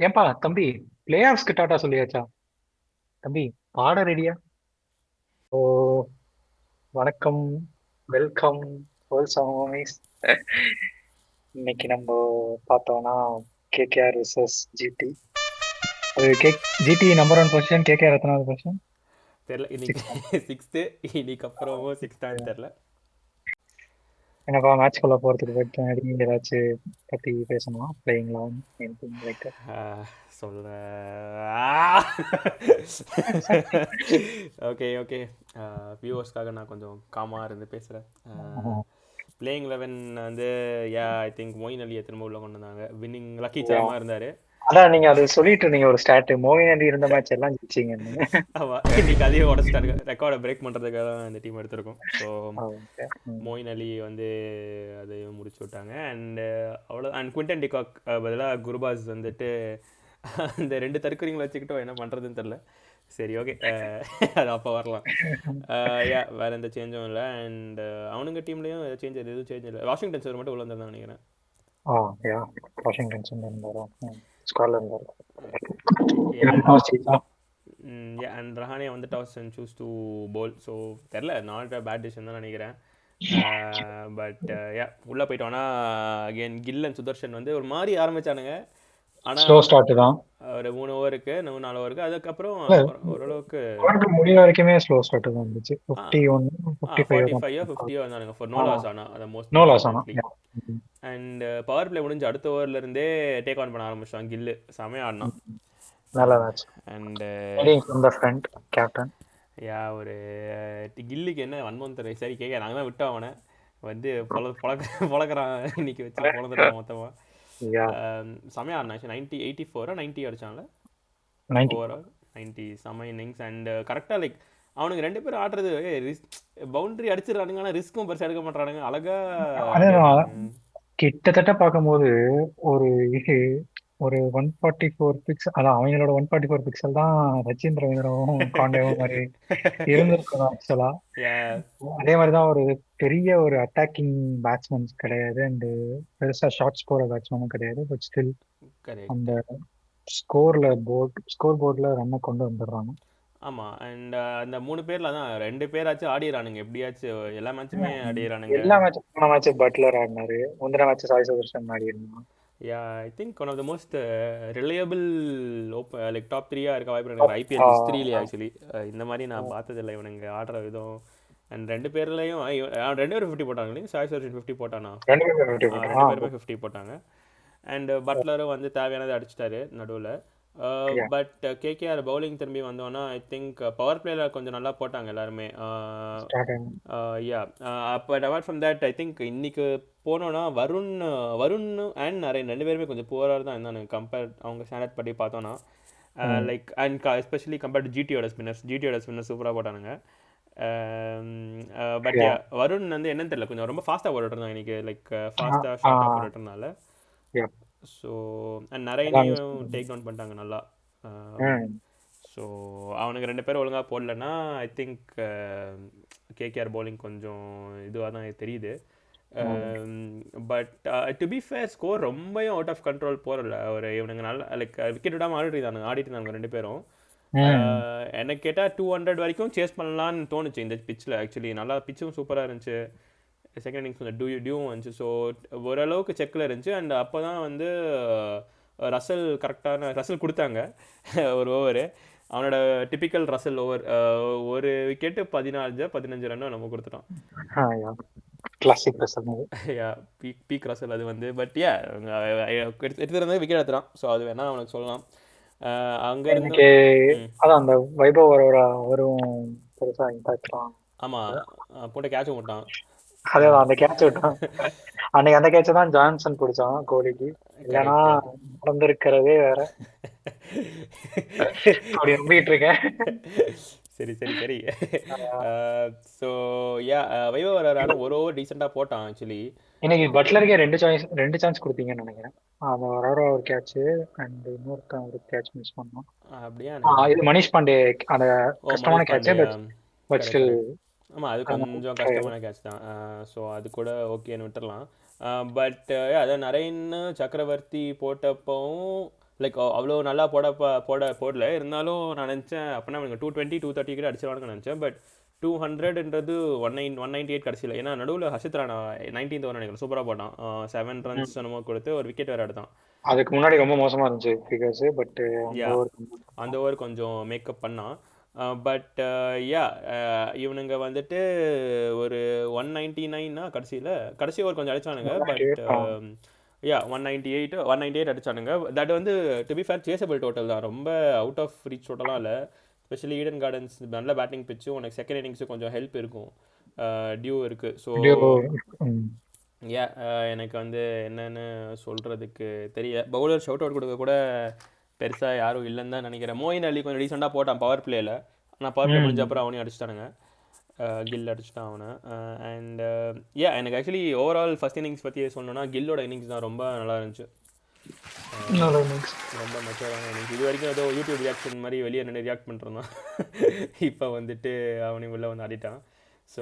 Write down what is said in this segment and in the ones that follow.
ஏன்பா தம்பி, play ஆஃப்ஸ்க்கு tata சொல்லியாச்சா? தம்பி, பாட ரெடியா? ஓ, வணக்கம், வெல்கம், ஹோல்சம். இன்னைக்கு நம்ம பார்த்தோம்னா கேகேஆர் விசஸ் ஜிடி. அது GT number one position, KKR எத்தனாவது பொசிஷன்? தெரில இன்னைக்கு. 6. சிக்ஸ்த்து. இன்னைக்கு அப்புறமும் சிக்ஸ்த்தான்னு தெரில. என்னப்பா மேட்ச்குள்ள போறதுக்கு முன்னாடி ஏதாச்சும் பத்தி பேசணுமா? Playing eleven anything like that? சொல்ல. Okay okay. வியூவர்ஸ்க்காக நான் கொஞ்சம் காமாக இருந்து பேசுகிறேன். பிளேயிங் லெவன் வந்து ஐ திங்க் மொயின் அலியை திரும்ப உள்ள கொண்டு வந்தாங்க. வின்னிங் லக்கி சாமாக இருந்தார். அதான் நீங்க அது சொல்லிட்டு இருந்தீங்க ஒரு ஸ்டாட், மோயின் அலி இருந்த மேட்ச் எல்லாம் ஜெயிச்சிங்கன்னு. ஆமாம், இன்னைக்கு அதையும் உடச்சிட்டாங்க. ரெக்கார்டை பிரேக் பண்ணுறதுக்காக தான் இந்த டீம் எடுத்திருக்கோம். So okay. மோயின் அலி வந்து அதையும் முடிச்சு விட்டாங்க. அண்டு அவ்வளோ. அண்ட் குவிண்டன் டிகாக் பதிலாக குருபாஸ் வந்துட்டு அந்த ரெண்டு தற்கொலைங்களை வச்சுக்கிட்டோம் என்ன பண்ணுறதுன்னு தெரில. சரி, ஓகே. அது அப்போ வரலாம். வேறு எந்த சேஞ்சும் இல்லை. அண்ட் அவனுங்க டீம்லேயும் எதுவும் சேஞ்ச் இல்லை. வாஷிங்டன் சார் மட்டும் உள்ள இருந்தான்னு நினைக்கிறேன். யா, வாஷிங்டன் சுந்தர் இருந்தாரா? ஸ்காட்ல இருந்தாரு. அண்ட் ரஹானே வந்து toss and choose to bowl. So தெரில, நாட் அ பேட் டிசிஷன் தான் நினைக்கிறேன். பட் உள்ளே போயிட்டோன்னா அகெயின் கில் அண்ட் சுதர்ஷன் வந்து ஒரு மாதிரி ஆரம்பித்தானுங்க. ஆனால் ஸ்லோ ஸ்டார்ட் தான். ஒரு 3 ஓவருக்கு 4 ஓவருக்கு அதுக்கப்புறம் இல்ல, ஓரளவுக்கு முடிய வரைக்குமே ஸ்லோ ஸ்டார்ட் தான் இருந்துச்சு. 51 55 தான். 45 50 வந்தானுங்க ஃபார் நோ லாஸ். ஆனால் அதை மோஸ்ட் நோ லாஸ் ஆனா. இம்பார்ட்டன்ட்லி. அண்ட் பவர் பிளே முடிஞ்சு அடுத்த ஓவர்லேருந்தே டேக் ஆன் பண்ண ஆரம்பிச்சிட்டான் கில்லு. செமையாக ஆடினான். நல்ல மேட்ச். அண்டு இந்த ஃப்ரண்ட் கேப்டன். ஒரு கில்லுக்கு என்ன 1 month சரி கேட்க நாங்கள் தான் விட்டோம் அவனை. வந்து பொழக்கிறான் இன்னைக்கு வச்சு பொழந்துட்டான் மொத்தமாக. செமையாக ஆடினாச்சு. 84 90 அடிச்சான்ல 90. ஓவரால். 90 செம இன்னிங்ஸ். அண்ட் கரெக்டாக லைக் அவனுக்கு ரெண்டு பேரும் ஆடுறது பவுண்டரி அடிச்சிடறானுங்க. ஆனால் ரிஸ்க்கும் பெருசாக எடுக்க மாட்டானுங்க. அழகா ஆடி அதேதான். ஆடுறானுங்க. கிட்டத்தட்ட பார்க்கும்போது ஒரு இது ஒரு 144 பிக்சல், அதான் அவங்களோட 144 பிக்சல் தான் ரச்சின் ரவீந்திரவும் காண்டேவும் மாதிரி இருந்திருக்கணும் ஆக்சுவலா. Yeah, அதே மாதிரிதான் ஒரு பெரிய ஒரு அட்டாக்கிங் பேட்ஸ்மேன்ஸ் கிடையாது, அண்ட் பெருசா ஷார்ட் ஸ்கோர் பேட்ஸ்மேனும் கிடையாது. But still correct. அந்த ஸ்கோர் போர்ட்ல ரன்னை கொண்டு வந்துடுறாங்க. ஆமாம். அண்ட் அந்த 3 பேரில் தான் 2 பேராச்சும் ஆடிடுறானுங்க. எப்படியாச்சும் எல்லா மேட்சுமே ஆடிடுறானுங்க. எல்லா மேட்சும், போன மேட்ச் பட்லர் ஆடினாரு, முந்தின மேட்ச் சாய் சுதர்ஷன் ஆடி இருந்தான். I think one of the most reliable like top 3 இருக்க வாய்ப்பு எனக்கு ஐபிஎல் ஹிஸ்ட்ரியிலே ஆக்சுவலி. இந்த மாதிரி நான் பார்த்ததில்லை இவனுங்க ஆடுற விதம். அண்ட் ரெண்டு பேர்லையும் 2 பேரும் 50 போட்டாங்க இல்லைங்க. சாய் சுதர்ஷன் 50 போட்டானா? ரெண்டு பேரும் 50 ரெண்டு போட்டாங்க. பேருமே 50 போட்டாங்க. அண்ட் பட்லரும் வந்து தேவையானதை அடிச்சிட்டாரு நடுவில். பட் கேகேஆர் பவுலிங் திரும்பி வந்தோன்னா ஐ திங்க் பவர் பிளேயில் கொஞ்சம் நல்லா போட்டாங்க எல்லாருமே. But award from that I think இன்னைக்கு போனோன்னா வருண் அண்ட் நரேன் 2 பேருமே கொஞ்சம் புவராக தான் இருந்தானுங்க கம்பேர் அவங்க ஸ்டாண்டர்ட் படி பார்த்தோன்னா. Like and especially compared to ஜிடியோட ஸ்பின்னர்ஸ் சூப்பராக போட்டானுங்க. பட் வருண் வந்து என்னன்னு தெரியல, கொஞ்சம் ரொம்ப ஃபாஸ்ட்டாக போட்டுட்டு இருந்தாங்க இன்னைக்கு. லைக் ஃபாஸ்ட்டாக ஷார்ட்டாக போட்டுட்டு இருந்தால. ஸோ அண்ட் நரேனையும் டேக் டவுன் பண்ணிட்டாங்க நல்லா. ஸோ அவனுக்கு 2 பேரும் ஒழுங்காக போடலன்னா ஐ திங்க் கேகேஆர் பவுலிங் கொஞ்சம் இதுவாக தான் தெரியுது. But to be fair score ரொம்பவும் அவுட் ஆஃப் கண்ட்ரோல் போகல. ஒரு இவனுங்க நல்லா லைக் விக்கெட் விடாமல் ஆடிட்டு இருந்தாங்க 2 பேரும். எனக்கு கேட்டால் 200 வரைக்கும் சேஸ் பண்ணலான்னு தோணுச்சு இந்த பிச்சில். ஆக்சுவலி நல்லா பிச்சும் சூப்பராக இருந்துச்சு. செகண்ட் இன்னிங்ஸ் கொஞ்சம் டியூவும் வந்துச்சு. ஸோ ஓரளவுக்கு செக்கில் இருந்துச்சு. அண்ட் அப்போ தான் வந்து ரசல் கொடுத்தாங்க ஒரு ஓவரு. அவனோட டிப்பிக்கல் ரசல் ஓவர், ஒரு விக்கெட்டு 15 ரன்னோ நம்ம கொடுத்துட்டோம். Classic Russell. பீக் ரசல் அது வந்து. பட் எடுத்துருந்தா விக்கெட் எடுத்துறான். ஸோ அது வேணா அவனுக்கு சொல்லலாம். அங்கே இருந்து அதான் அந்த வைபவ் அவரும் பெருசா இம்பாக்ட் தான். ஆமாம், போட்டு கேட்ச் விட்டான். அதேதான், அந்த கேட்ச் விட்டான். அன்னைக்கு அந்த கேட்ச தான் ஜான்சன் பிடிச்சான் கோலிக்கு. இல்லைன்னா நடந்திருக்கிறதே வேற. அப்படி நம்பிட்டு இருக்கேன். சரி சரி சரி. ஸோ வைபவ் வரான ஒரு ஓவர் டீசெண்டாக போட்டான் ஆக்சுவலி. இன்னைக்கு பட்லருக்கே ரெண்டு சான்ஸ் கொடுத்தீங்கன்னு நினைக்கிறேன். அந்த ஒரு கேட்ச் அண்ட் இன்னொருத்தன் ஒரு கேட்ச் மிஸ் பண்ணோம். அப்படியா? இது மனிஷ் பாண்டே அந்த கஷ்டமான கேட்ச். பட் ஸ்டில் ஆமாம், அது கொஞ்சம் கஷ்டமான கேட்ச் தான். ஸோ அது கூட ஓகேன்னு விட்டுடலாம். பட் அதான் நரேன் சக்கரவர்த்தி போட்டப்பவும் லைக் அவ்வளோ நல்லா போடல. இருந்தாலும் நான் நினச்சேன் அப்படின்னா அவங்க 220 230 கூட அடிச்சிருவானுங்க நினச்சேன். பட் 200ன்றது 198 கடைசியில். ஏன்னா நடுவில் ஹர்ஷித் ராணா 19th ஓவர் நினைக்கிறேன் சூப்பராக போட்டான். 7 runs என்னமோ கொடுத்து ஒரு விக்கெட் வேறு எடுத்தான். அதுக்கு முன்னாடி ரொம்ப மோசமா இருந்துச்சு ஃபிகர்ஸ். பட் யா அந்த ஓவர் கொஞ்சம் மேக்கப் பண்ணான். பட் யா இவனுங்க வந்துட்டு ஒரு 199 கடைசி ஓவர் கொஞ்சம் அடிச்சானுங்க. பட் யா 198 அடிச்சானுங்க. தட் வந்து to be fair chasable total தான், ரொம்ப அவுட் ஆஃப் ரீச் டோட்டலாக இல்லை. ஸ்பெஷலி ஈடன் கார்டன்ஸ் நல்ல பேட்டிங் பிச்சு, உனக்கு செகண்ட் இன்னிங்ஸு கொஞ்சம் ஹெல்ப் இருக்கும், டியூ இருக்குது. ஸோ யா எனக்கு வந்து என்னென்னு சொல்கிறதுக்கு தெரிய, பவுலர் ஷவுட் அவுட் கொடுக்க கூட பெருசாக யாரும் இல்லைன்னு தான் நினைக்கிறேன். மோயின் அலி கொஞ்சம் ரீசெண்டாக போட்டான் பவர் பிளேயில். ஆனால் பவர் பிளே முடிஞ்ச அப்புறம் அவனையும் அடிச்சிட்டானுங்க, கில் அடிச்சிட்டான் அவனை. அண்ட் யா எனக்கு ஆக்சுவலி ஓவரால் ஃபஸ்ட் இன்னிங்ஸ் பற்றி சொல்லணும்னா கில்லோட இன்னிங்ஸ் தான் ரொம்ப நல்லா இருந்துச்சு. ரொம்ப மெச்சூரான இன்னிங்ஸ். இது வரைக்கும் ஏதோ யூடியூப் ரியாக்ஷன் மாதிரி வெளியே நின்று ரியாக்ட் பண்ணுறான். இப்போ வந்துட்டு அவனையும் உள்ளே வந்து ஆடிட்டான். ஸோ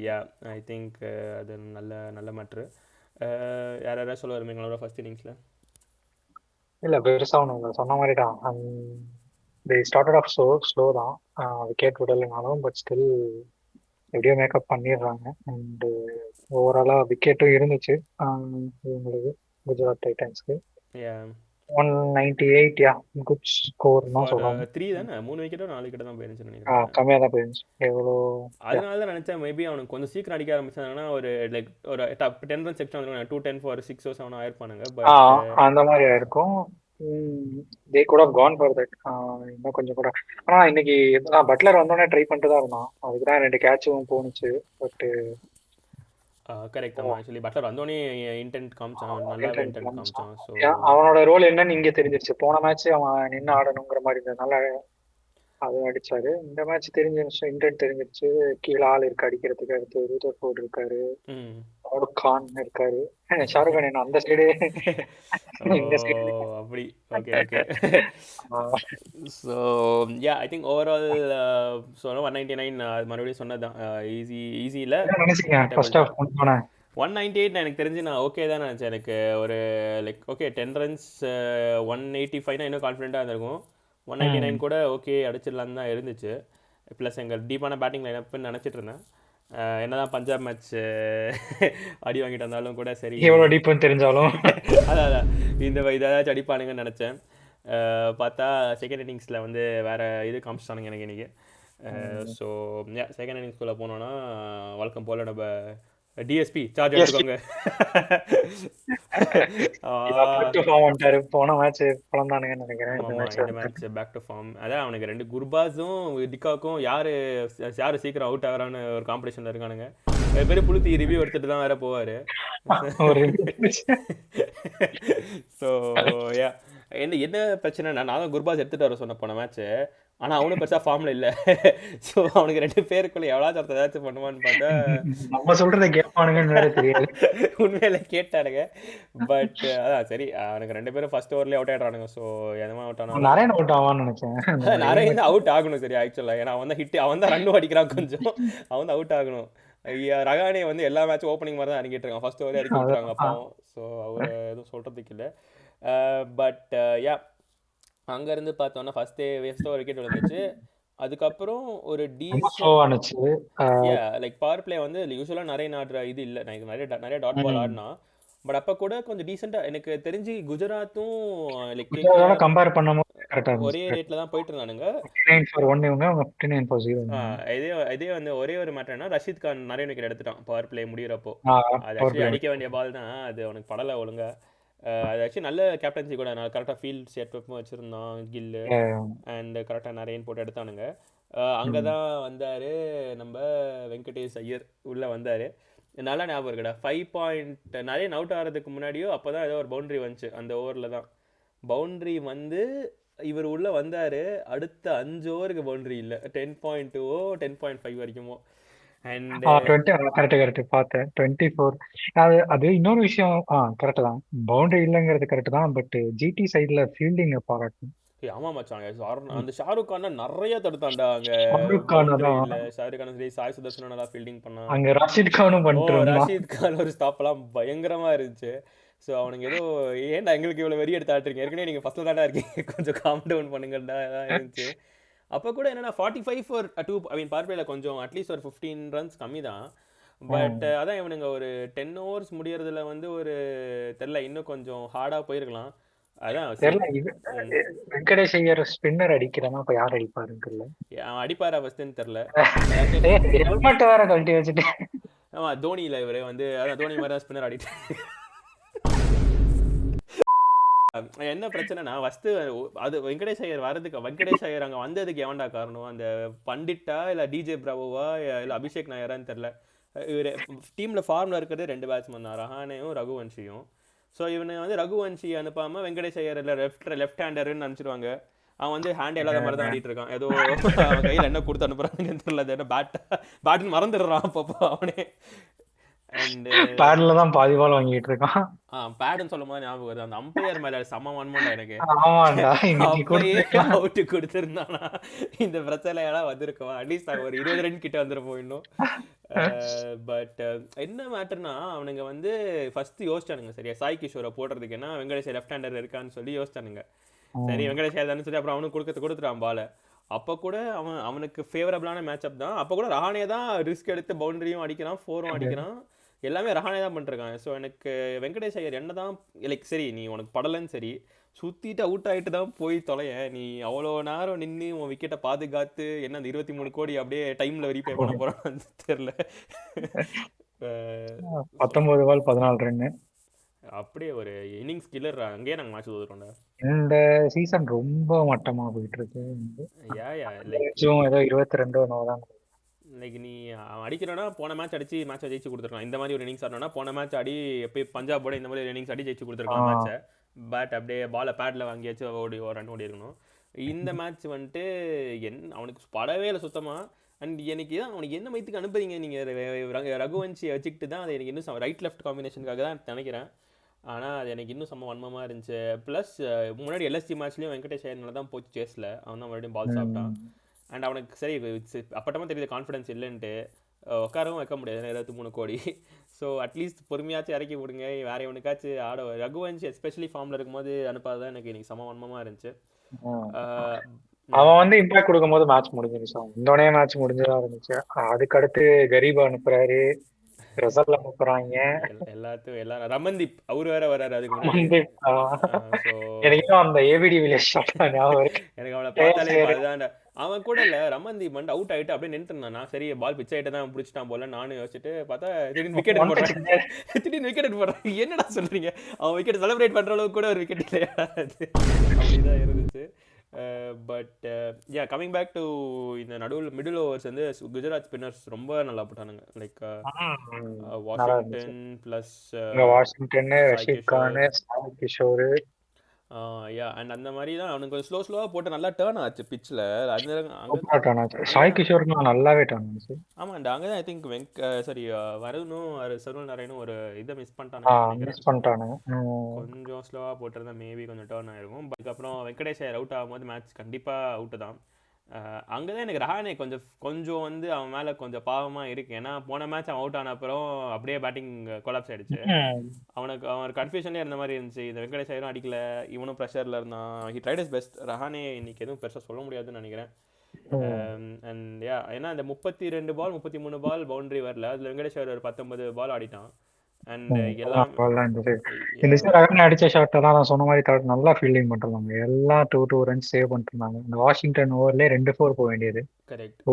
யா ஐ திங்க் அது நல்ல நல்ல மேட்ரு. யாராவது சொல்ல வருவீங்களோட ஃபர்ஸ்ட் இன்னிங்ஸில்? இல்லை பெருசாக ஒன்றும் இல்லை, சொன்ன மாதிரி தான். தே ஸ்டார்டட் ஆஃப் ஸ்லோ தான், விக்கெட் விடலைனாலும். பட் ஸ்டில் எப்படியோ மேக்கப் பண்ணிடுறாங்க. அண்ட் ஓவராலாக விக்கெட்டும் இருந்துச்சு இவங்களுக்கு, குஜராத் டைட்டன்ஸ்க்கு. 198, யா குட் ஸ்கோர் தான் சொல்லுவாங்க. 3 தானே, 3 விக்கெட்டோ 4 விக்கெட்டோ தான் போயிருந்துச்சுன்னு நினைக்கிறேன். கம்மியாக தான் போயிருந்துச்சு. எவ்வளோ அதனால தான் நினச்சேன் மேபி அவனுக்கு கொஞ்சம் சீக்கிரம் அடிக்க ஆரம்பிச்சாங்கன்னா ஒரு லைக் ஒரு 10 runs எக்ஸ்ட்ரா வந்து 210 for 6 or 7 ஆயிருப்பானுங்க. பட் அந்த மாதிரி ஆயிருக்கும். தே கூட கான் ஃபார் தட் இன்னும் கொஞ்சம் கூட. ஆனால் இன்னைக்கு பட்லர் வந்தோடனே ட்ரை பண்ணிட்டு தான் இருந்தான், அதுக்கு தான் 2 கேட்சும் போணுச்சு. பட் கரெக்ட் தான். ஆக்சுவலி பட்லர் வந்தோடனே இன்டென்ட் காமிச்சான், நல்லாவே இன்டென்ட் காமிச்சான். ஸோ அவனோட ரோல் என்னன்னு இங்கே தெரிஞ்சிருச்சு. போன மேட்ச் அவன் நின்று ஆடணுங்கிற மாதிரி இருந்ததுனால அது அடிச்சாரு. இந்த மேட்ச் தெரிஞ்சிருச்சு, இன்டென்ட் தெரிஞ்சிருச்சு. கீழே ஆள் இருக்கு அடிக்கிறதுக்கு. அடுத்து ரூதர்ஃபோர்ட் இருக்காரு, ஷாருக் கான் இருக்காரு. ஷாருக் கான் என்ன அந்த சைடு அப்படி. Okay okay. So yeah I think overall சொன்ன 199 மறுபடியும் சொன்னதுதான் ஈஸியில். 198 எனக்கு தெரிஞ்சு நான் ஓகே தான் நினச்சேன். எனக்கு ஒரு லைக் ஓகே 10 runs 185 இன்னும் கான்ஃபிடென்ட்டாக இருந்திருக்கும். 199 கூட ஓகே அடிச்சிடலான்னு தான் இருந்துச்சு. ப்ளஸ் எங்கள் டீப்பான பேட்டிங் லைனப்னு நினச்சிட்டு இருந்தேன். என்னதான் பஞ்சாப் மேட்ச் அடி வாங்கிட்டு வந்தாலும் கூட சரி, எவ்வளோ டீப்னு தெரிஞ்சாலும் அதான் இந்த இதாச்சும் அடிப்பானுங்கன்னு நினச்சேன். பார்த்தா செகண்ட் இன்னிங்ஸில் வந்து வேறு இது காமிச்சிட்டானுங்க எனக்கு இன்றைக்கி. ஸோ செகண்ட் இன்னிங்ஸ்குள்ளே போனோன்னா வழக்கம் போல் நம்ம டிஎஸ்பி சார்ஜ் எடுத்துக்கோங்க. போன மேட்ச் பழந்தானுங்கன்னு நினைக்கிறேன். இந்த மேட்ச் பேக் டு ஃபார்ம். அதான் அவனுக்கு 2 குர்பாஸும் டிக்காக்கும் யாரு சீக்கிரம் அவுட் ஆகிறான்னு ஒரு காம்படிஷன்ல இருக்கானுங்க. பெரிய புளுத்தி ரிவ்யூ எடுத்துட்டு தான் வேற போவாரு. ஸோ யா என்ன பிரச்சனைனா, நான் தான் குர்பாஸ் எடுத்துட்டு வர சொன்ன போன மேட்ச். ஆனால் அவனும் பெருசாக ஃபார்மில் இல்லை. ஸோ அவனுக்கு 2 பேருக்குள்ள எவ்வளோ ஏதாச்சும் பண்ணுவான்னு பார்த்தா நம்ம சொல்கிறத கேட்பானுங்கன்னு தெரியாது. உண்மையில கேட்டானுங்க. பட் அதான் சரி, அவனுக்கு 2 பேரும் ஃபர்ஸ்ட் ஓவர்லேயே அவுட் ஆகிடுறானுங்க. ஸோ எதமா அவுட் ஆனாலும் நிறைய அவுட் ஆவான்னு நினச்சேன். நிறைய தான் அவுட் ஆகணும் சரி ஆக்சுவலாக. ஏன்னா அவன் தான் ஹிட், அவன் தான் ரன்னும் அடிக்கிறான், கொஞ்சம் அவன் தான் அவுட் ஆகணும். ரகானே வந்து எல்லா மேட்சும் ஓப்பனிங் மாதிரி தான் இறங்கிட்டு இருக்கான், ஃபர்ஸ்ட் ஓவரே இறக்கி விட்டுறாங்க அப்பாவும். ஸோ அவர் எதுவும் சொல்கிறதுக்கு இல்லை. பட் யா அங்கேருந்து பார்த்தோன்னா ஃபர்ஸ்ட் ஓவர் விக்கெட் விழுந்துச்சு. அதுக்கப்புறம் ஒரு லைக் பவர் பிளே வந்து யூஸ்வலாக நிறைய நாடுற இது இல்லை, நான் நிறைய டாட் பால் ஆடினா. பட் அப்போ கூட கொஞ்சம் டீசெண்டாக எனக்கு தெரிஞ்சு குஜராத்தும் லைக் கம்பேர் பண்ணும்போது ஒரே ரேட்ல தான் போயிட்டு இருந்தானுங்க. இதே வந்து ஒரே ஒரு மேட்டர்னா ரஷீத் கான் நிறைய விக்கெட் எடுத்துட்டான் பவர் பிளே முடிகிறப்போ. அது ஆக்சுவலி அடிக்க வேண்டிய பால் தான், அது அவனுக்கு படலை ஒழுங்கா. அது ஆக்சுவலி நல்ல கேப்டன்சி கூட, நான் கரெக்டாக ஃபீல்ட் செட்டப்பும் வச்சுருந்தான் கில்லு. அண்ட் கரெக்டாக நிறைய போட்டு எடுத்தானுங்க. அங்கே தான் வந்தார் நம்ம வெங்கடேஷ் ஐயர் உள்ளே வந்தார். நல்லா ஞாபகம் இருக்குடா. 5 நிறைய அவுட் ஆகிறதுக்கு முன்னாடியோ அப்போ தான் ஏதோ ஒரு பவுண்ட்ரி வந்துச்சு அந்த ஓவரில் தான். பவுண்ட்ரி வந்து இவர் உள்ளே வந்தார், அடுத்த 5 ஓவருக்கு பவுண்ட்ரி இல்லை. 10.2 10.5 வரைக்குமோ. அது இன்னொரு விஷயம். கரெக்ட் தான், பவுண்டரி இல்லங்கிறது கரெக்ட் தான். பட் ஜிடி சைடுல ஃபீல்டிங் பாராட்டணும். ஆமா மச்சான், அந்த ஷாருக் கான் நிறைய தடுத்தான்டா அங்க. ஷாருக் கான் சரி, சாய் சுதர்ஷனும் நல்லா ஃபீல்டிங் பண்ணான். அங்க ரஷீத் கானும் பண்ணிட்டு ரஷீத் கான் ஒரு ஸ்டாப் எல்லாம் பயங்கரமா இருந்துச்சு. ஸோ அவனுங்க ஏதோ ஏன்டா எங்களுக்கு இவ்வளோ வெறி எடுத்து ஆட்டுறீங்க, ஏற்கனவே நீங்கள் ஃபஸ்ட்டில் தாண்டா இருக்கீங்க, கொஞ்சம் காம் டவுன் பண்ணுங்கடா தான் இருந்துச்சு. அப்போ கூட என்னன்னா 45 ஃபார் 2, ஐ மீன் பவர் பிளேல கொஞ்சம் அட்லீஸ்ட் ஒரு 15 ரன்ஸ் கம்மி தான். பட் அதான் இவனுங்க ஒரு 10 ஓவர்ஸ் முடியறதுல வந்து ஒரு தெரில இன்னும் கொஞ்சம் ஹார்டாக போயிருக்கலாம். அதான் தெரியல. இது வெங்கடேஷ் ஐயர் ஸ்பின்னர் அடிக்கிறனா இப்ப யார் அடிப்பாருன்னு தெரியல. அவன் அடிப்பாரா ஃபர்ஸ்ட்னு தெரில. ஹெல்மெட் வேற கழட்டி வச்சுட்டு. ஆமா தோனியில் இவர் வந்து அதான் தோனி மாதிரி தான் ஸ்பின்னர் ஆடிட்டு. என்ன பிரச்சனைனா ஃபஸ்ட்டு அது வெங்கடேஷ் ஐயர் வரதுக்கு, வெங்கடேஷ் ஐயர் அங்கே வந்ததுக்கு எவன்டா காரணம், அந்த பண்டிட்டா இல்லை டிஜே பிராவோவா இல்லை அபிஷேக் நாயரான்னு தெரில. இவர் டீமில் ஃபார்மில் இருக்கிறது 2 பேட்ஸ்மேன் தான், ரஹானேயும் ரகுவன்ஷியும். ஸோ இவனை வந்து ரகுவன்ஷி அனுப்பாமல் வெங்கடேஷ் ஐயர் இல்லை லெஃப்ட் ஹேண்டருன்னு அனுப்பிச்சிருவாங்க. அவன் வந்து ஹேண்ட் இல்லாத மாதிரி தான் ஆடிட்டு இருக்கான். ஏதோ அவன் கையில் என்ன கொடுத்து அனுப்புறாங்கன்னு தெரியல, அது என்ன பேட்டுன்னு மறந்துடுறான் அப்பப்போ அவனே. பேட்ல தான் பாதி பால் வாங்கிட்டு இருக்கான். பேடுன்னு சொல்லும் போது ஞாபகம் வருது, அந்த அம்பையர் மேல செம்ம வன்மண்டா எனக்கு. அப்பயே அவுட்டு கொடுத்துருந்தானா இந்த பிரச்சனை எல்லாம் வந்திருக்கவா, அட்லீஸ்ட் ஒரு 20 ரன் கிட்ட வந்துருப்போம் இன்னும். பட் என்ன மேட்டர்னா அவனுங்க வந்து ஃபர்ஸ்ட் யோசிச்சானுங்க சரியா சாய் கிஷோரை போடுறதுக்கு, ஏன்னா வெங்கடேஷ் லெஃப்ட் ஹேண்டர் இருக்கான்னு சொல்லி யோசிச்சானுங்க. சரி வெங்கடேஷ் தானே சொல்லி அப்புறம் அவனுக்கு கொடுத்துட்டான் பால. அப்போ கூட அவனுக்கு ஃபேவரபிளான மேட்சப் தான். அப்போ கூட ரஹானே தான் ரிஸ்க் எடுத்து பவுண்டரியும் அடிக்கிறான், 4ம் அடிக்கிறான், எல்லாமே ரஹானே தான் பண்ணிருக்காங்க. ஸோ எனக்கு வெங்கடேஷ் ஐயர் என்ன தான் லைக் சரி நீ உனக்கு படலன்னு சரி சுற்றிட்டு அவுட் ஆகிட்டு தான் போய் தொலைய, நீ அவ்வளோ நேரம் நின்று உன் விக்கெட்டை பாதுகாத்து என்ன அந்த 23 கோடி அப்படியே டைமில் ரீபே பண்ண போகிறான்னு தெரில. 19 பால் 14 ரன்னு அப்படியே ஒரு இன்னிங்ஸ் கில்லர். அங்கேயே நாங்கள் மேட்ச் தோதுறோம்ல. இந்த சீசன் ரொம்ப மட்டமா போயிட்டு இருக்கு. ஏதோ 22 தான். லைக் நீ அடிக்கிறோன்னா போன மேட்ச் அடிச்சு மேட்சை ஜெயிச்சு கொடுத்துருக்கலாம். இந்த மாதிரி ஒரு இன்னிங்ஸ் ஆடணும்னா போன மேட்ச் அடி எப்போ பஞ்சாபோட இந்த மாதிரி ஒரு இன்னிங்ஸ் அடி ஜெயிச்சு கொடுத்துருக்கலாம் மேட்சை. பட் அப்படியே பாலை பேட்டில் வாங்கியாச்சும் ஓடி ஒரு ரன் ஓடி இருக்கணும். இந்த மேட்ச் வந்துட்டு அவனுக்கு படவே இல்லை சுத்தமாக. அண்ட் எனக்கு தான் அவனுக்கு என்ன மைத்துக்கு அனுப்புறீங்க நீங்கள், ரகுவன்ஷியை வச்சுக்கிட்டு தான் அது எனக்கு இன்னும் ரைட் லெஃப்ட் காம்பினேஷனுக்காக தான் நினைக்கிறேன். ஆனால் அது எனக்கு இன்னும் செம்ம வன்மமாக இருந்துச்சு. ப்ளஸ் முன்னாடி எல்எஸ்டி மேட்ச்லேயும் வெங்கடேஷ் ஐயர்னால தான் போச்சு சேஸில், அவன் தான் மறுபடியும் பால் சாப்பிட்டான். அண்ட் அவனுக்கு சரி அப்பட்டமாக தெரியுது கான்ஃபிடன்ஸ் இல்லைன்ட்டு உட்காரவும் வைக்க முடியாது 23 கோடி. ஸோ அட்லீஸ்ட் பொறுமையாச்சும் இறக்கி விடுங்க, வேற எவனுக்காச்சும் ஆட. ரகுவன்ஷி எஸ்பெஷலி ஃபார்மில் இருக்கும்போது அனுப்பாதான் எனக்கு இன்னைக்கு செம வன்மமாக இருந்துச்சு. அவன் வந்து இம்பாக்ட் கொடுக்கும் போது மேட்ச் முடிஞ்சிருச்சு, இந்தோனே மேட்ச் முடிஞ்சதா இருந்துச்சு. அதுக்கடுத்து கரீபா அனுப்புறாரு, ரசல் அனுப்புறாங்க, எல்லாரும் ரமன்தீப் அவரு வேற வராரு. அதுக்கு எனக்கு அந்த ஏபிடி வில்லேஜ் ஞாபகம் இருக்கு. எனக்கு அவனை பார்த்தாலே அதுதான் அவன் கூட இல்ல ரமன்தீப் வந்து அவுட் ஆயிட்டு அப்படியே நின்றுட்டான். நான் சரி பால் பிச் ஆயிட்டு தான் பிடிச்சிட்டான் போல நானும் யோசிச்சுட்டு பார்த்தா திடீர்னு விக்கெட் போடுறேன். திடீர்னு விக்கெட் போடுறேன், என்னடா சொல்றீங்க, அவன் விக்கெட் செலிப்ரேட் பண்ற அளவுக்கு கூட ஒரு விக்கெட் இல்லையா, அப்படிதான் இருந்துச்சு. But yeah coming back to இந்த மிடில் ஓவர்ஸ் வந்து குஜராத் ஸ்பின்னர்ஸ் ரொம்ப நல்லா போட்டானுங்க. Like Washington plus Washington, Rashid Khan, Sai Kishore. Yeah and அந்த மாதிரி தான் அவனுக்கு ஸ்லோவாக போட்டு நல்லா டேர்ன் ஆச்சு பிச்சில். சாய் கிஷோருக்கு நல்லாவே டேர்ன் ஆச்சு. ஆமாம் அண்ட் அங்கே தான் ஐ திங்க் சரி வருணும் சர்வல் நாராயணும் ஒரு இதை மிஸ் பண்ணிட்டானுங்க. கொஞ்சம் ஸ்லோவாக போட்டிருந்தா மேபி கொஞ்சம் டேர்ன் ஆயிருக்கும். அதுக்கப்புறம் வெங்கடேஷ் ஐயர் அவுட் ஆகும்போது மேட்ச் கண்டிப்பாக அவுட்டு தான். அங்கே தான் எனக்கு ரஹானே கொஞ்சம் வந்து அவன் மேலே கொஞ்சம் பாவமாக இருக்கு. ஏன்னா போன மேட்ச் அவன் அவுட் ஆன அப்புறம் அப்படியே பேட்டிங் கொலாப்ஸ் ஆயிடுச்சு. அவன் கன்ஃபியூஷன்லேயே இருந்த மாதிரி இருந்துச்சு. இந்த வெங்கடேஷ் ஐயரும் அடிக்கல, இவனும் ப்ரெஷரில் இருந்தான். He tried his best. Rahane இன்னைக்கு எதுவும் பெருசாக சொல்ல முடியாதுன்னு நினைக்கிறேன். அண்ட் யா ஏன்னா இந்த 32 பால் 33 பால் பவுண்டரி வரல, அதில் வெங்கடேஷ் ஐயர் ஒரு 19 பால் ஆடிட்டான். அண்ட் அடிச்ச ஷாட் தான் நான் சொன்ன மாதிரி நல்லா ஃபீல்டிங் பண்றாங்க, எல்லாம் 2 ரன்ஸ் சேவ் பண்ணிட்டு இருந்தாங்க. இந்த வாஷிங்டன் ஓவர்ல 2 4 போக வேண்டியது,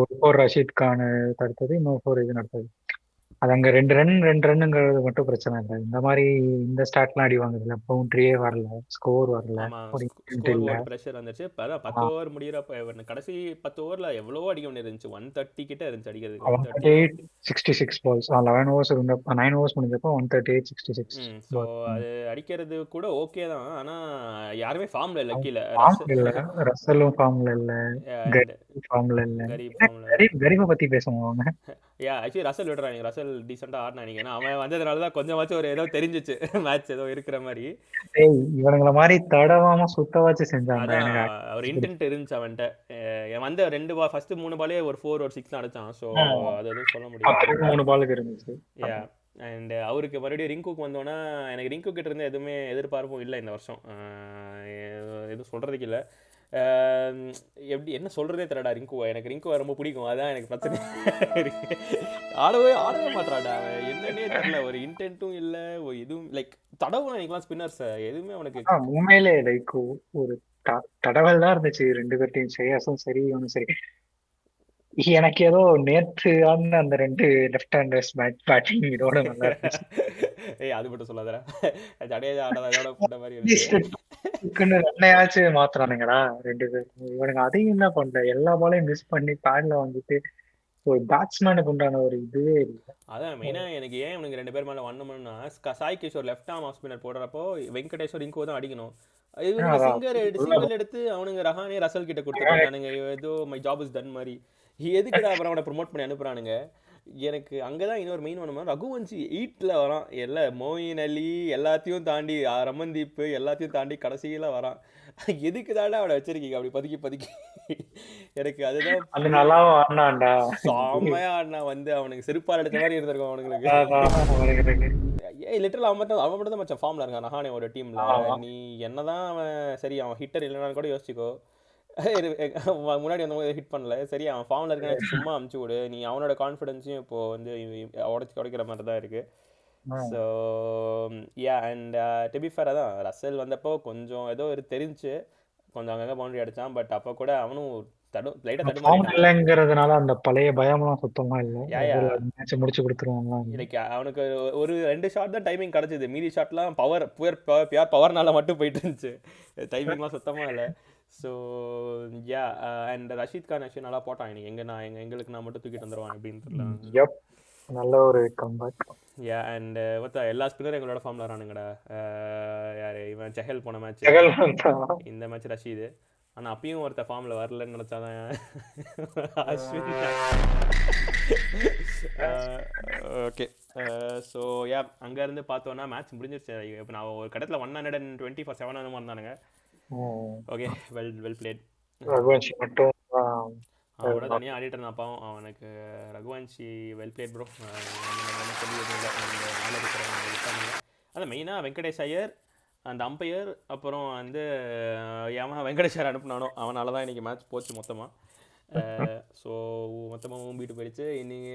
ஒரு 4 ரஷீத் கான் தடுத்தது, இன்னொரு 4 இது நடத்தது. அது அங்க 2 ரன்னுங்கிறது மட்டும் பிரச்சனை இல்லை. இந்த மாதிரி இந்த ஸ்டாட்லாம் அடி வாங்குதுல, பவுண்டரியே வரல, ஸ்கோர் வரல, பிரஷர் வந்துச்சு. அதான் 10 ஓவர் முடியறப்ப கடைசி 10 ஓவர்ல எவ்வளவோ அடிக்க வேண்டியிருந்துச்சு, 130 கிட்ட இருந்துச்சு அடிக்கிறதுக்கு. 66 பால்ஸ் 11 ஓவர்ஸ் 9 ஓவர்ஸ் முடிஞ்சப்போ 138 66. ஸோ அது அடிக்கிறது கூட ஓகே தான், ஆனா யாருமே ஃபார்ம்ல இல்ல. கீழே ரசலும் ஃபார்ம்ல இல்ல, ஃபார்ம்ல இல்ல. கரீபை பத்தி பேசுவாங்க. யா ஆக்சுவலி ரசல் விடுறாங்க, ரசல் டீசெண்டா ஆடினா. ஏன்னா அவன் வந்ததுனால தான் கொஞ்சமாச்சும் ஒரு ஏதோ தெரிஞ்சிச்சு மேட்ச் ஏதோ இருக்கிற மாதிரி. இவனுங்கள மாதிரி தடவாம சுத்தவாச்சு செஞ்சாங்க. ஒரு இன்டென்ட் இருந்துச்சு அவன்கிட்ட. வந்த 2 பால் ஃபர்ஸ்ட் 3 பாலே ஒரு 4 ஒரு 6 அடிச்சான். ஸோ அது எதுவும் சொல்ல முடியாது. 3 பாலுக்கு இருந்துச்சு. யா அண்ட் அவருக்கு மறுபடியும் ரிங்குக்கு வந்தோன்னா எனக்கு ரிங்கு கிட்ட இருந்து எதுவுமே எதிர்பார்ப்பும் இல்லை இந்த வருஷம். எதுவும் சொல்கிறதுக்கு இல்லை. எப்படி என்ன சொல்கிறதே தெரியடா ரிங்குவா. எனக்கு ரிங்குவா ரொம்ப பிடிக்கும், அதான் எனக்கு பிரச்சனை. ஆடவே மாட்டாடா அவன், என்னன்னே தெரியல. ஒரு இன்டென்ட்டும் இல்லை, ஒரு இதுவும் லைக் தடவை நினைக்கலாம் ஸ்பின்னர்ஸ் எதுவுமே அவனுக்கு. உண்மையிலே லைக் ஒரு தடவல் தான் இருந்துச்சு ரெண்டு பேர்ட்டையும், ஸ்ரேயாஸும் சரி இவனும் சரி. எனக்கு ஏதோ நேற்று ஆடின அந்த 2 லெஃப்ட் ஹேண்டர்ஸ் பேட்டிங் இதோட நல்லா இருந்துச்சு. ஏய் அது மட்டும் சொல்லாதடா, ஜடேஜா ஆடாத இதோட போட்ட மாதிரி இருந்துச்சு. ரன்னையாச்சும் மாத்துறானுங்கடா 2 பேர். இவனுங்க அதையும் என்ன பண்ணல, எல்லா பாலையும் மிஸ் பண்ணி பேட்ல வந்துட்டு ஒரு பேட்ஸ்மேனுக்கு உண்டான ஒரு இதுவே இல்லை. அதான் மெயினாக எனக்கு ஏன் இவனுக்கு 2 பேர் மேலே வண்ணணும்னா, Sai Kishore left arm off spinner போடுறப்போ வெங்கடேஸ்வர் இங்கோ தான் அடிக்கணும். இவனுங்க சிங்கர் எடுத்து அவனுங்க ரஹானே ரசல் கிட்ட கொடுத்துருக்கானுங்க, ஏதோ மை ஜாப் இஸ் டன் மாதிரி. எதுக்குடா அப்புறம் அவனை ப்ரொமோட் பண்ணி அனுப்புறானுங்க. எனக்கு அங்கே தான் இன்னொரு மெயின் ஒன்று, ரகுவன்சி 8ல் வரான், எல்லாம் மோயின் அலி எல்லாத்தையும் தாண்டி ரமன்தீப் எல்லாத்தையும் தாண்டி கடைசியில் வரான். எதுக்கு தாண்டா அவனை வச்சிருக்கீங்க அப்படி பதுக்கி பதுக்கி. எனக்கு அதுதான் அது நல்லாவும் ஆடினான்டா, செம்மையா ஆடினா. வந்து அவனுக்கு செருப்பால் அடிச்ச மாதிரி இருந்திருக்கும் அவனுங்களுக்கு. ஏய் லிட்டரல் அவன் மட்டும் தான் மச்சான் ஃபார்ம்ல இருக்கான் ரஹானே ஒரு டீம்ல. நீ என்னதான் அவன் சரி அவன் ஹிட்டர் இல்லைனாலும் கூட யோசிச்சுக்கோ, முன்னாடி வந்து ஹிட் பண்ணல, சரி அவன் ஃபார்ம்ல இருக்கான்னு சும்மா அமுச்சு விடு. நீ அவனோட கான்ஃபிடன்ஸையும் இப்போ வந்து உடைக்கிற மாதிரி தான் இருக்கு. So yeah and to be fair அதான் ரசல் வந்தப்போ கொஞ்சம் ஏதோ தெரிஞ்சு கொஞ்சம் அங்கங்கே பவுண்டரி அடிச்சான். பட் அப்போ கூட அவனும் இல்லைங்கிறதுனால அந்த பழைய பயம்லாம் சுத்தமா இல்லை, முடிச்சு கொடுத்துருவாங்க. லைக் அவனுக்கு ஒரு 2 ஷாட் தான் டைமிங் கிடைச்சது, மீதி ஷாட்லாம் பியூர் பவர்னால மட்டும் போயிட்டு இருந்துச்சு, டைமிங்லாம் சுத்தமா இல்லை. So yeah and Rashid Khan actually நல்லா போட்டான் இன்னைக்கு. எங்களுக்கு நான் மட்டும் தூக்கிட்டு வந்துடுவான் அப்படின்னு தெரியல. நல்ல ஒரு கம்பேக். யா அண்ட் எல்லா ஸ்பின்னரும் எங்களோட ஃபார்ம்ல வரானுங்கடா. யார் இவன் செஹல் போன மேட்ச், இந்த மேட்ச் ரஷீது. ஆனால் அப்பயும் ஒருத்த ஃபார்மில் வரலன்னு நினச்சாதான் அஸ்வின். ஓகே ஸோ யா அங்கேருந்து பார்த்தோன்னா மேட்ச் முடிஞ்சிருச்சு. இப்போ நான் ஒரு கடத்தில் 120/7 அந்த மாதிரி இருந்தானுங்க. Okay well plate. ரகுவன்ஷி மட்டும் அவனோட தனியாக ஆடிட்டு இருந்தான் அப்பாவும். அவனுக்கு ரகுவன்ஷி வெல் பிளேட் ப்ரோ. அதான் மெயினாக வெங்கடேஷ் ஐயர் அந்த அம்பையர், அப்புறம் வந்து ஏன் வெங்கடேஷர் அனுப்புனானோ அவனால தான் இன்றைக்கி மேட்ச் போச்சு மொத்தமாக. ஸோ மொத்தமாக ஊம்பிட்டு போயிடுச்சு. இன்னைக்கு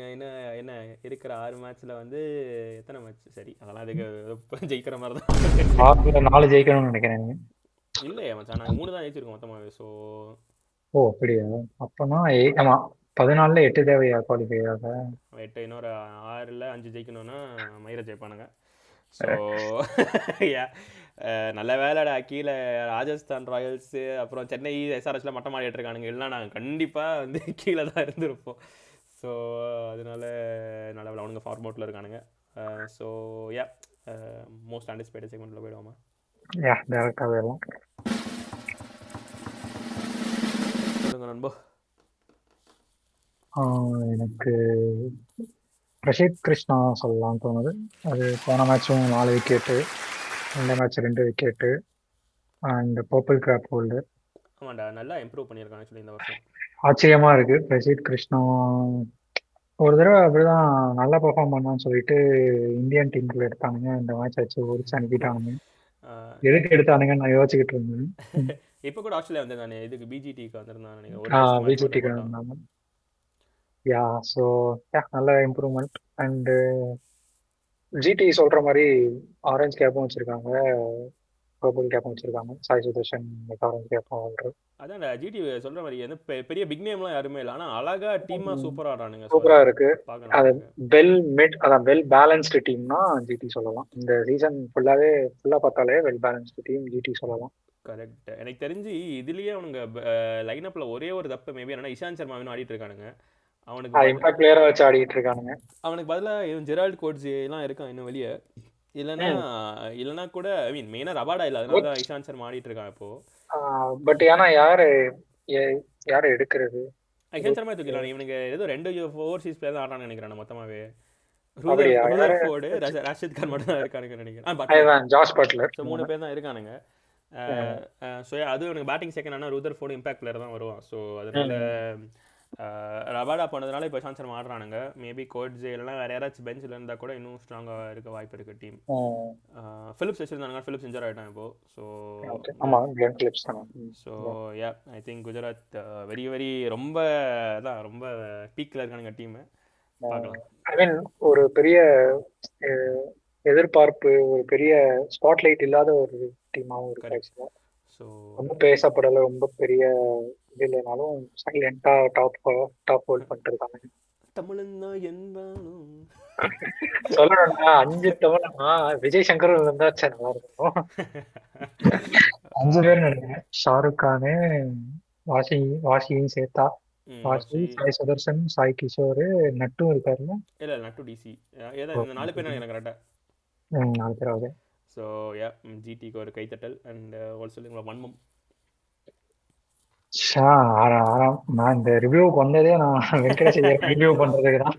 என்ன இருக்கிற 6 மேட்ச்சில் வந்து எத்தனை மேட்ச் சரி அதெல்லாம் அதுக்கு ஜெயிக்கிற மாதிரி தான். 4 ஜெயிக்கணும்னு நினைக்கிறேன். இல்லையா மச்சான், நாங்கள் 3 தான் ஜெயிச்சிருக்கோம் மொத்தமாகவே. ஸோ அப்படியா, அப்போனா ஆமாம் 14ல் 8 தேவையா குவாலிஃபையாக? 8 இன்னொரு 6ல் 5 ஜெயிக்கணும்னா மயிரை ஜெயிப்பானுங்க. ஸோ யா நல்ல வேலைடா, கீழே ராஜஸ்தான் ராயல்ஸு அப்புறம் சென்னை எஸ்ஆர்எஸ்ல மட்டம் ஆடிட்டு இருக்கானுங்க, இல்லைனா நாங்கள் கண்டிப்பாக வந்து கீழே தான் இருந்திருப்போம். ஸோ அதனால நல்ல வேலை அவனுங்க ஃபார்மவுட்டில் இருக்கானுங்க. ஸோ யா மோஸ்ட் ஆன்டிசிபேட்டட் செக்மெண்ட்டில் போயிடுவோமா? யா டேரக்டாகவே எல்லாம் சொல்லுங்க நண்போ. எனக்கு பிரசித் கிருஷ்ணா சொல்லலாம் தோணுது. அது போன மேட்சும் 4 விக்கெட்டு, இந்த match 2 wicket and purple cap holder. ஆமாண்டா நல்லா இம்ப்ரூவ் பண்ணியிருக்கான் ஆக்சுவலி இந்த வருஷம். ஆச்சரியமா இருக்கு. பிரசித் கிருஷ்ணா ஒரு தடவை அப்படிதான் நல்லா பெர்ஃபார்ம் பண்ணான்னு சொல்லிட்டு இந்தியன் டீமுக்குள்ள எடுத்தானுங்க, இந்த மேட்ச் வச்சு ஒரிச்சு அனுப்பிட்டானுங்க. எதுக்கு எடுத்தானுங்கன்னு நான் யோசிச்சுக்கிட்டு இருந்தேன். இப்போ கூட ஆஸ்திரேலியா வந்து நான் இதுக்கு பிஜிடிக்கு வந்திருந்தாங்க. பிஜிடிக்கு வந்திருந்தாங்க. யா ஸோ நல்ல இம்ப்ரூவ்மெண்ட். அண்டு ஜிடி சொல்ற மாதிரி ஆரஞ்சு கேப்பும் வச்சிருக்காங்க, பர்பிள் கேப்பும் வச்சிருக்காங்க. சாய் சுதர்ஷன் ஆரஞ்சு கேப்பும் ஆடுறாரு. அதான் ஜிடி சொல்ற மாதிரி வந்து பெரிய பிக் நேம்லாம் யாருமே இல்லை, ஆனால் அழகா டீமா சூப்பரா ஆடுறானுங்க. சூப்பரா இருக்கு. அது வெல் மிட், அதான் வெல் பேலன்ஸ்டு டீம்னா ஜிடி சொல்லலாம். இந்த சீசன் ஃபுல்லா பார்த்தாலே வெல் பேலன்ஸ்டு டீம் ஜிடி சொல்லலாம். கரெக்ட். எனக்கு தெரிஞ்சு இதுலயே அவனுங்க லைனப்ல ஒரே ஒரு தப்பு மேபி என்னன்னா இஷாந்த் சர்மா ஆடிட்டு இருக்கானுங்க. அவனுக்கு இம்பாக்ட் பிளேயரா வச்சு ஆடிட்டு இருக்கானுங்க. அவனுக்கு பதிலாக இவன் ஜெரால்ட் கோட்ஸ் எல்லாம் இருக்கான் இன்னும் வெளியே. இல்லைன்னா கூட ஐ மீன் மெயினாக ரபாடா இல்லை, அதனால தான் இஷாந்த் சர்மா ஆடிட்டு இருக்கான் இப்போ. பட் ஏன்னா யாரை எடுக்கிறது? இஷாந்த் சர்மா தூக்கிடலாம். இவனுக்கு ஏதோ 2 ஓவர்சீஸ் பிளேயர் தான் ஆடான்னு நினைக்கிறேன் மொத்தமாவே. ரூதர்ஃபோர்டு, ராஷித் கான் மட்டும் தான் இருக்கானுங்க நினைக்கிறேன். ஜாஸ் பட்லர், 3 பேர் தான் இருக்கானுங்க. ஸோ அது எனக்கு பேட்டிங் செகண்ட் ஆனால் ரூதர்ஃபோர்டு இம்பாக்ட் பிளேயர் தான் வருவான். ஸோ அதனால ரபாடா போனதுனால இப்போ இஷாந்த் சர்மா ஆடுறானுங்க. மேபி கோட்ஸே இல்லைனா வேறு யாராச்சும் பெஞ்சில் இருந்தால் கூட இன்னும் ஸ்ட்ராங்காக இருக்க வாய்ப்பு இருக்குது டீம். ஃபிலிப்ஸ் வச்சுருந்தாங்க, ஃபிலிப்ஸ் இன்ஜர் ஆகிட்டான் இப்போது. So so yeah I think Gujarat very very ரொம்ப அதான் ரொம்ப பீக்கில் இருக்கானுங்க டீமு. பார்க்கலாம். ஐ மீன் ஒரு பெரிய எதிர்பார்ப்பு, ஒரு பெரிய ஸ்பாட்லைட் இல்லாத ஒரு டீமாவும் இருக்கு. ஸோ ரொம்ப பேசப்படலை, ரொம்ப பெரிய இது இல்லைனாலும் சைலண்டா டாப் ஹோல்ட் பண்ணிட்டு இருக்காங்க. தமிழ்னா என்பானும் சொல்லணும்னா 5 தமிழ்னா விஜய் சங்கர் வந்தாச்சு நல்லா இருக்கும். 5 பேர் நினைக்கிறேன். ஷாருக் கானு, வாஷியும் சேர்த்தா, வாஷி, சாய் சுதர்சன், சாய் கிஷோர், நட்டும் இருக்காருல்ல. இல்ல நட்டு டிசி ஏதாவது இந்த 4 பேர் எனக்கு கரெக்டா 4 பேர் ஆகுது. ஸோ யா ஜிடிக்கு ஒரு கைத்தட்டல் அண்ட் ஹோல்சேல் வன்மம். நான் இந்த ரிவ்யூக்கு வந்ததே நான் வெங்கடேஷ் ரிவ்யூ பண்றதுக்கு தான்.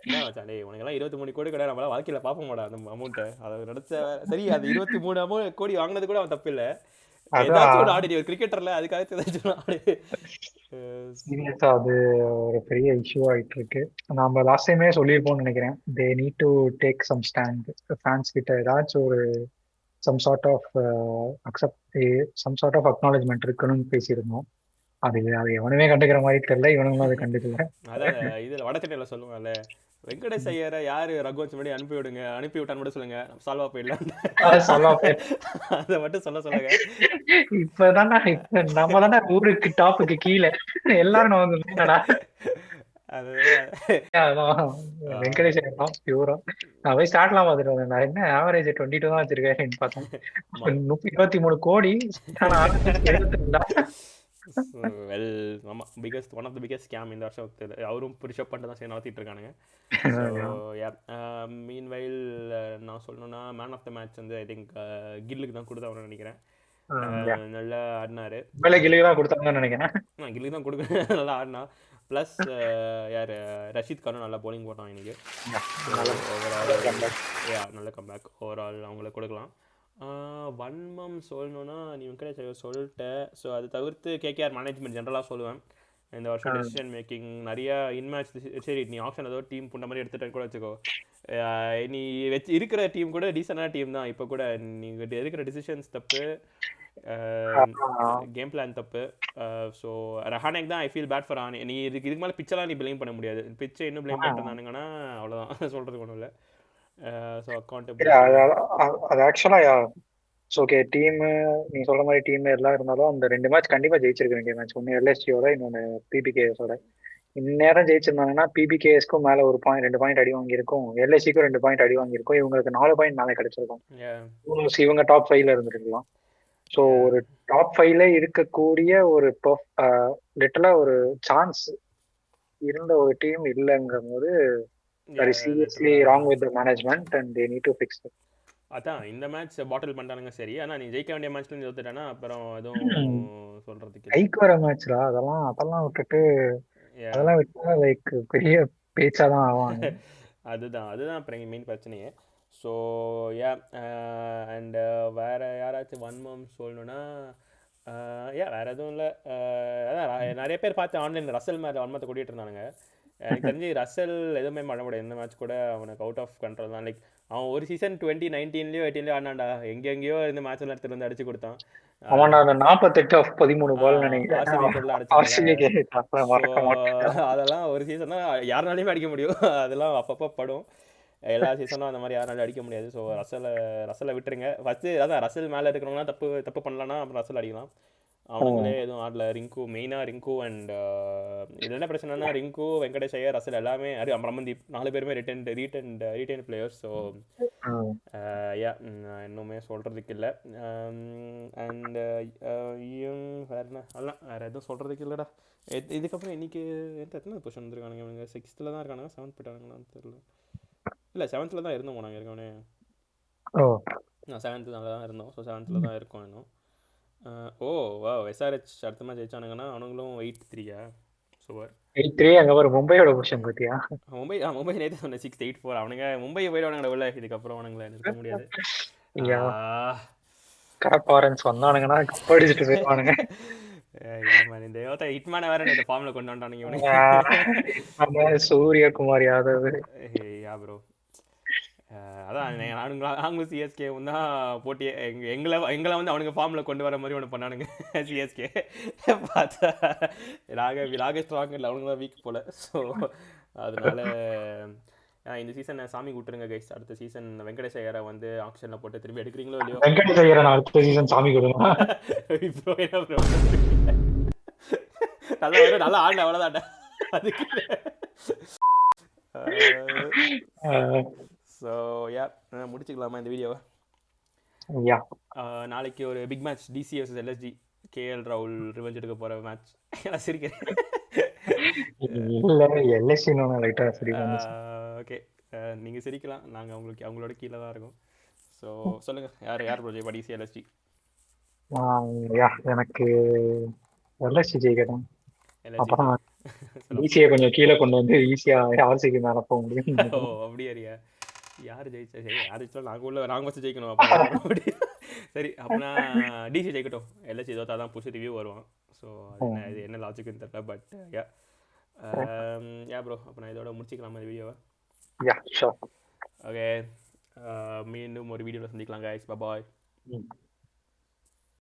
என்ன வச்சாண்டே உனக்கெல்லாம் 23 கோடி கடை நம்மளால வாழ்க்கையில பார்ப்ப மாட்டா அந்த அமௌண்ட்டை. அதை நடிச்ச சரி அது 23 கோடி வாங்கினது கூட அவன் தப்பு இல்லை. ஏதாச்சும் ஒரு ஆடு கிரிக்கெட்டர்ல அதுக்காக ஏதாச்சும் ஆடு. சீரியஸா அது ஒரு பெரிய இஷ்யூ ஆயிட்டு இருக்கு. நம்ம லாஸ்ட் டைமே சொல்லியிருப்போம்னு நினைக்கிறேன். They need to take some stand. Fans கிட்ட ஏதாச்சும் ஒரு some sort of some sort of acknowledgement இருக்குன்னு பேசியிருந்தோம். அது எவனுமே கண்டுக்கிற மாதிரி தெரியல, இவனுங்களும் அதை கண்டுக்கல. அதான் இதுல வடச்சென்னையில சொல்லுவாங்கல்ல, வெங்கடேஷ் ஐயரை யாரு ரகுவன்ஸ் முன்னாடி அனுப்பி விட்டான்னு கூட சொல்லுங்க, சால்வா போயிடலாம். அதை மட்டும் சொல்லுங்க. இப்பதானே நம்ம தானே ஊருக்கு டாப்புக்கு கீழே எல்லாரும் வெங்கடேஷ் பியூரா. நான் போய் ஸ்டார்ட்லாம் பார்த்துட்டு வந்தேன். நான் என்ன ஆவரேஜ் 22 தான் வச்சிருக்கேன் பார்த்தேன். 23 கோடி. வெல் ஆமா biggest one of the biggest scam இந்த வருஷம். அவரும் புரிஷப் பண்ணிட்டு தான் சரி நடத்திட்டு இருக்கானுங்க. மீன்வைல் நான் சொல்லணும்னா மேன் ஆஃப் த மேட்ச் வந்து ஐ திங்க் கில்லுக்கு தான் கொடுத்தவன்னு நினைக்கிறேன். நல்லா ஆடினாரு. கில்லுக்கு தான் கொடுத்தாங்கன்னு நினைக்கிறேன். கில்லுக்கு தான் கொடுக்க நல்லா ஆடினா. ப்ளஸ் யார் ரஷீத் கானும் நல்லா போலிங் போட்டான் இன்னைக்கு. ஓவரால் நல்ல கம்பேக். ஓவரால் அவங்கள கொடுக்கலாம். வன்மம் சொல்லணுன்னா நீ வெங்கடேஷ் சொல்லிட்ட. ஸோ அது தவிர்த்து கேகேஆர் மேனேஜ்மெண்ட் ஜென்ரலாக சொல்லுவேன். இந்த வருஷம் டெசிஷன் மேக்கிங் நிறையா இன்மேட்ச். சரி நீ ஆப்ஷன் ஏதோ டீம் புண்ட மாதிரி எடுத்துகிட்டு கூட வச்சுக்கோ. நீ இருக்கிற டீம் கூட டீசெண்டான டீம் தான். இப்போ கூட நீங்கள் இருக்கிற டிசிஷன்ஸ் தப்பு, கேம் பிளான் தப்பு. ஸோ ரஹானேக் தான் ஐ ஃபீல் பேட் ஃபார் ஆனே. நீ இதுக்கு மேலே பிச்செல்லாம் நீ ப்ளேம் பண்ண முடியாது. பிச்சை இன்னும் ப்ளேம் பண்ணிருந்தானுங்கன்னா அவ்வளோதான், சொல்கிறதுக்கு ஒன்றும் இல்லை. ஸோ அக்கௌண்டபிலிட்டி அது ஆக்சுவலாக ஓகே. டீம் நீ சொல்ற மாதிரி டீம் எல்லாம் இருந்தாலும் அந்த 2 மேட்ச் கண்டிப்பா ஜெயிச்சிருக்க வேண்டிய மேட்ச். ஒன்னு எல்எஸ்டியோட, இன்னொன்னு பிபிகேஎஸோட. இந்நேரம் ஜெயிச்சிருந்தாங்கன்னா பிபிகேஎஸ்க்கும் மேல 2 பாயிண்ட் அடி வாங்கியிருக்கும், எல்எஸ்சிக்கும் 2 பாயிண்ட் அடி வாங்கியிருக்கும், இவங்களுக்கு 4 பாயிண்ட் மேலே கிடைச்சிருக்கும். இவங்க டாப் 5ல இருந்திருக்கலாம். ஸோ ஒரு டாப் 5ல இருக்கக்கூடிய ஒரு லிட்டலா ஒரு சான்ஸ் இருந்த ஒரு டீம் இல்லைங்கும் போது very seriously wrong with the management and they need to fix it. அதான் இந்த மேட்ச் பாட்டில் பண்ணிட்டானுங்க சரி. ஆனா நீ ஜெயிக்க வேண்டிய மேட்ச்ல நீ தோத்துட்டேன்னா அப்புறம் எதுவும் சொல்றதுக்கு ஜெயிக்க வர மேட்ச்ல அதெல்லாம் விட்டுட்டு அதெல்லாம் விட்டா லைக் பெரிய பேச்சாதான் ஆவாங்க. அதுதான் அப்புறம் மெயின் பிரச்சனையே. ஸோ யா அண்ட் வேற யாராச்சும் வன்மம் சொல்லணும்னா வேற எதுவும் இல்லை. அதான் நிறைய பேர் பார்த்து ஆன்லைன் ரசல் மேட்ச் வன்மத்தை கூட்டிகிட்டு இருந்தானுங்க. எனக்கு தெரிஞ்சு ரசல் எதுவுமே பண்ண முடியாது. எந்த மேட்ச் கூட அவனுக்கு அவுட் ஆஃப் கண்ட்ரோல் தான். லைக் அவன் ஒரு சீசன் 2019லயோ 18லயோ ஆனாண்டா, எங்கெங்கயோ இந்த மேட்ச் எடுத்துட்டு வந்து அடிச்சு கொடுத்தான். அவன் 48 ஆஃப் 13 பால் நினைக்கிறேன். அதெல்லாம் ஒரு சீசன் தான் யாருனாலையுமே அடிக்க முடியும். அதெல்லாம் அப்பப்போ படும். எல்லா சீசனும் அந்த மாதிரி யாராலும் அடிக்க முடியாது. ஸோ ரசலை விட்டுருங்க ஃபஸ்ட்டு. அதான் ரசல் மேலே இருக்கிறவங்களாம் தப்பு பண்ணலான்னா அப்புறம் ரசல் அடிக்கலாம். அவங்களே எதுவும் ஆடல. ரிங்கு மெயினாக ரிங்கு அண்ட் இது என்ன பிரச்சனைனா ரிங்கு, வெங்கடேஷ் ஐயர், ரசல் எல்லாமே ரமன்தீப் 4 பேருமே ரீட்டைன் பிளேயர்ஸ். ஸோ யா இன்னுமே சொல்கிறதுக்கு இல்லை. அண்ட் வேறு என்ன அதெல்லாம் வேறு எதுவும் சொல்கிறதுக்கு இல்லைடா. இதுக்கப்புறம் இன்றைக்கி எத்தனை பொசிஷன் வந்துருக்கானுங்க இவங்க? 6th தான் இருக்கானுங்க, 7th போயிட்டானுங்களான்னு தெரியல. இல்லை 7th தான் இருந்தோம் நாங்கள் இருக்கவனே. 7th தான் இருந்தோம். ஸோ 7th தான் இருக்கோம் இன்னும். வா எஸ்ஆர்ஹெச் அடுத்த மேட்ச் ஜெயிச்சானுங்கன்னா அவனுங்களும் 8-3. சூப்பர். 8-3 அங்கே ஒரு மும்பையோட பொசிஷன் பார்த்தியா? மும்பை நேற்று சொன்னேன் 6-8-4. அவனுங்க மும்பை போயிடுவானுங்க உள்ள. இதுக்கப்புறம் அவனுங்களை நிறுத்த முடியாது. கடப்பாரன்ஸ் வந்தானுங்கன்னா கப்படிச்சுட்டு போயிடுவானுங்க. இந்த ஹிட்மேனை வேற இந்த ஃபார்மில் கொண்டு வந்துட்டானுங்க இவனுங்க. சூரியகுமார் யாதவ். யா ப்ரோ. அதான் நாங்களும் சிஎஸ்கே தான் போட்டியே எங்களை வந்து அவனுங்க ஃபார்மில் கொண்டு வர மாதிரி ஒன்று பண்ணானுங்க சிஎஸ்கே. பார்த்தா ராகேஷ் ஸ்ட்ராங் இல்லை, அவனுங்க தான் வீக் போல். ஸோ அதனால இந்த சீசன் சாமி கூட்டுருங்க கைஸ். அடுத்த சீசன் வெங்கடேஷ் ஐயரை வந்து ஆக்ஷனில் போட்டு திரும்பி எடுக்கிறீங்களோ இல்லையோ. வெங்கடேஷ் ஐயரை அடுத்த சீசன் சாமி கொடுங்க. இப்போ என்ன ப்ரோ, நல்லா ஆடின அவ்வளோதான்டா அதுக்கு. ஸோ யா முடிச்சுக்கலாமா இந்த வீடியோவை? நாளைக்கு ஒரு big match, DC vs LSG. KL ராகுல் ரிவெஞ்ச் எடுக்க போகிற மேட்ச். நான் சிரிக்கிறேன். ஓகே, நீங்கள் சிரிக்கலாம், நாங்கள் அவங்களோட கீழே தான் இருக்கோம். ஸோ சொல்லுங்கள், யார் ப்ரோ ஜெயிப்பா டிசி எல்எஸ்ஜி? எனக்கு எல்எஸ்ஜி ஜெயிக்கட்டும். அப்புறம் டிசியை கொஞ்சம் கீழே கொண்டு வந்து ஈஸியா ஆர்சிக்கு மேல போக முடியும். ஓ அப்படியா? யார் ஜெயிச்சா சரி, யார் ஜெயிச்சாலும் நாங்கள் ஃபஸ்ட்டு ஜெயிக்கணும் அப்போ. சரி, அப்படின்னா டிசி ஜெயிக்கட்டும், எல்எஸ்சி தோத்தா தான் புதுசு ரிவ்யூ வருவான். ஸோ இது என்ன லாஜிக்குன்னு தெரியல, பட் யா ப்ரோ, அப்போ நான் இதோட முடிச்சிக்கலாமா இந்த வீடியோவை? ஓகே, மீண்டும் ஒரு வீடியோவில் சந்திக்கலாம் கைஸ். பாய்.